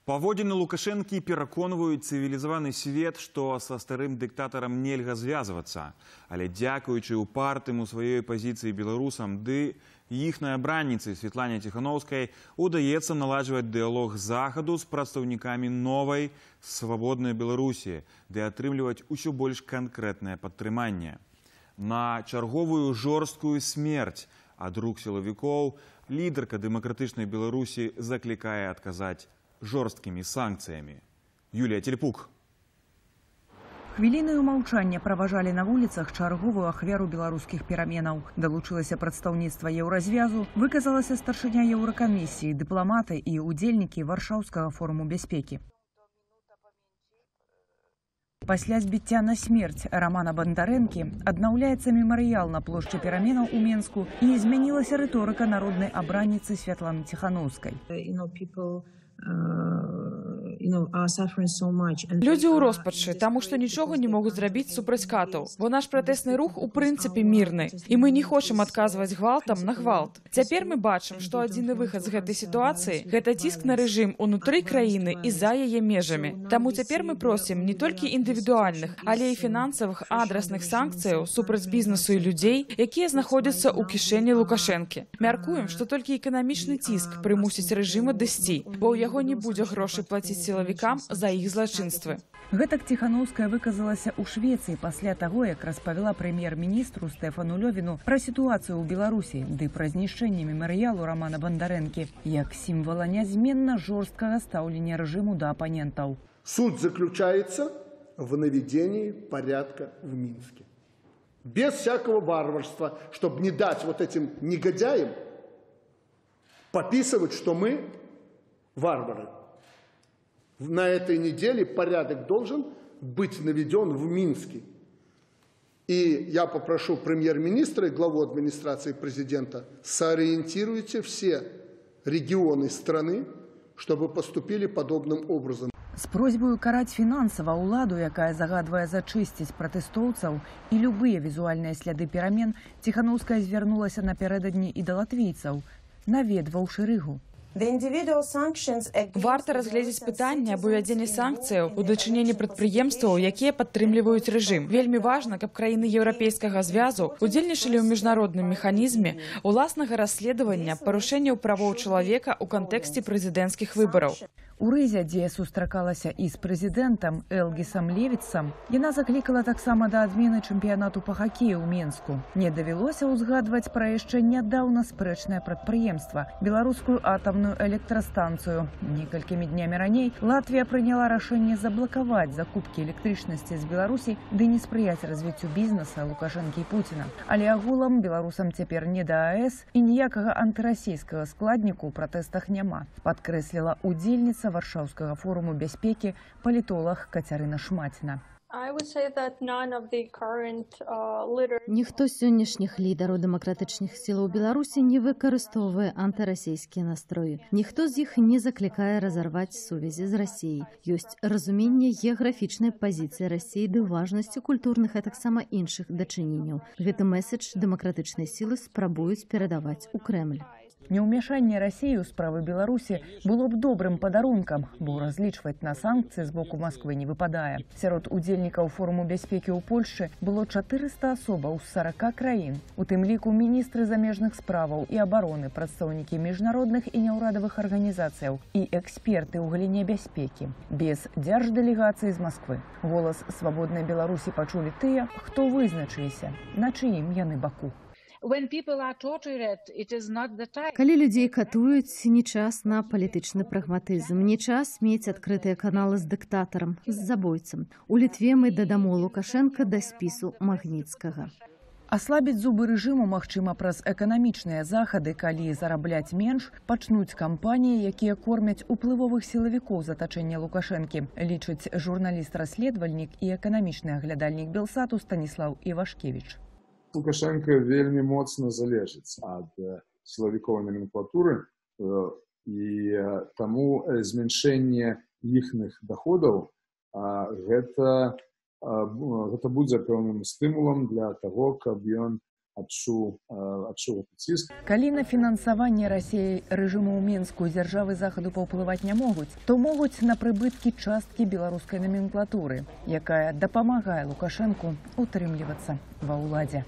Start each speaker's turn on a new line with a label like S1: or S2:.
S1: Паводзіны Лукашэнкі пераконваюць цывілізаваны свет, што са старым дыктатарам нельга звязвацца. Але дзякуючы упартым у сваёй пазіцыі беларусам ды іхнай абранніцы Светлане Тихановскай удаецца наладжваць дыялог захаду з прадстаўнікамі новай свабоднай Беларусі, ды атрымліваць усё больш канкрэтнае падтрыманне. На чарговую жорсткую смерць ад рук сілавікоў лідарка дэмакратычнай Беларусі заклікае адказаць жорсткімі санкцыямі. Юлія Тельпук.
S2: Хвілінаю маўчання праважалі на вуліцах чарговую ахвяру беларускіх пераменаў. Далучылася прадстаўніцтва еўразвязу, выказалася старшыня еўракамісіі, дыпламаты і удзельнікі Варшаўскага форуму бяспекі. Пасля збіцця на смерць Рамана Бандарэнкі аднаўляецца мемарыял на плошчы пераменаў у Менску і змянілася рыторыка народнай абранніцы Святланы Тихановскай.
S3: Людзі ў роспачы, таму што нічога не могуць зрабіць супраць катаў, бо наш пратэсны рух у прынцыпе мірны, і мы не хочам адказваць гвалтам на гвалт. Цяпер мы бачым, што адзіны выхад з гэтай сітуацыі – гэта ціск на рэжым унутры краіны і за яе межамі. Таму цяпер мы просім не толькі індывідуальных, але і фінансавых адрасных санкцыяў супраць бізнесу і людзей, якія знаходзяцца ў кішэні Лукашэнкі. Мяркуем, што толькі эканамічны ціск прымусіць рэжым адысці, бо ў яго не будзе грошай плаціць сілавікам за іх злачынствы.
S2: Гэтак Тихановская выказалася ў Швецыі пасля таго, як распавяла прэм'ер-міністру Стэфану Лёвіну пра сітуацыю ў Беларусі ды пра знішчэнне мемарыялу Рамана Бандарэнкі як сімвала нязменна жорсткага стаўлення рэжыму да апанентаў.
S4: Суть заключается в наведении порядка в Минске. Без всякого варварства, чтобы не дать вот этим негодяям пописывать, что мы варвары. На этой неделе порядок должен быть наведен в Минске. И я попрошу премьер-министра и главу администрации президента, сориентируйте все регионы страны, чтобы поступили подобным образом.
S2: З просьбою караць фінансава ўладу, якая загадвае зачысціць пратэстоўцаў і любыя візуальныя сляды перамен, Тихановская звярнулася напярэдадні і да латвійцаў, наведваўшы Рыгу.
S3: Варта разгледзець пытанне аб увядзенні санкцыяў у дачыненні прадпрыемстваў, якія падтрымліваюць рэжым. Вельмі важна, каб краіны Еўрапейскага звязу удзельнічалі ў міжнародным механізме уласнага расследавання парушэнняў правоў чалавека ў кантэксце прэзідэнцкіх выбараў.
S2: У Рызе, дзе сустракалася і з прэзідэнтам Элгісам Левіцам, яна заклікала таксама да адмены чэмпіянату па хакею ў Менску. Не давялося ўзгадваць пра яшчэ нядаўна спрэчнае прадпрыемства – беларускую атамную электрастанцыю. Некалькімі днямі раней Латвія прыняла рашэнне заблакаваць закупкі электрычнасці з Беларусі ды не спрыяць развіццю бізнеса Лукашэнкі і Пуціна. Але агулам беларусам цяпер не да АЭС і ніякага антырасійскага складніку ў пратэстах няма, падкрэсліла удзельніца Варшаўскага форуму бяспекі палітолог Кацярына Шмаціна.
S5: Ніхто з сённяшніх лідараў дэмакратычных сілаў Беларусі не выкарыстоўвае антырасійскія настроі. Ніхто з іх не заклікае разарваць сувязі з Расіяй. Ёсць разуменне геаграфічнай пазіцыі Расіі ды важнасці культурных, а таксама іншых дачыненняў. Гэты месседж дэмакратычнай сілы спрабуюць перадаваць у Крэмль.
S2: Неўмяшанне Расіі ў справы Беларусі было б добрым падарункам, бо разлічваць на санкцыі з боку Масквы не выпадае. Сярод удзельнікаў форуму бяспекі ў Польшчы было 400 асобаў з 40 краін. У тым ліку міністры замежных справаў і абароны, прадстаўнікі міжнародных і няўрадавых арганізацыяў і эксперты ў галіне бяспекі. Без дзярждэлегацыі з Масквы. Голас свабоднай Беларусі пачулі тыя, хто вызначыліся, на чыім яны баку.
S5: Калі людзей катуюць, не час на палітычны прагматызм, не час мець адкрытыя каналы з дыктатарам, з забойцам. У Літве мы дадамо Лукашэнка да спісу Магніцкага.
S2: Аслабіць зубы рэжыму магчыма праз эканамічныя захады, калі зарабляць менш, пачнуць кампаніі, якія кормяць уплывовых сілавікоў з атачэння Лукашэнкі, лічыць журналіст-расследавальнік і эканамічны аглядальнік Белсату Станіслаў Івашкевіч.
S6: Лукашенко вельмі моцна залежыць ад сілавіковай номенклатуры і таму змяншэнне іхных доходаў гэта будзе пэўным стымулам для таго, каб ён адчуў гэты ціск.
S2: Калі на фінансаванне Расіі рэжыму ў Мінску дзяржавы захаду паўплываць не могуць, то могуць на прыбыткі часткі беларускай наменклатуры, якая дапамагае Лукашэнку утрымлівацца ва ўладзе.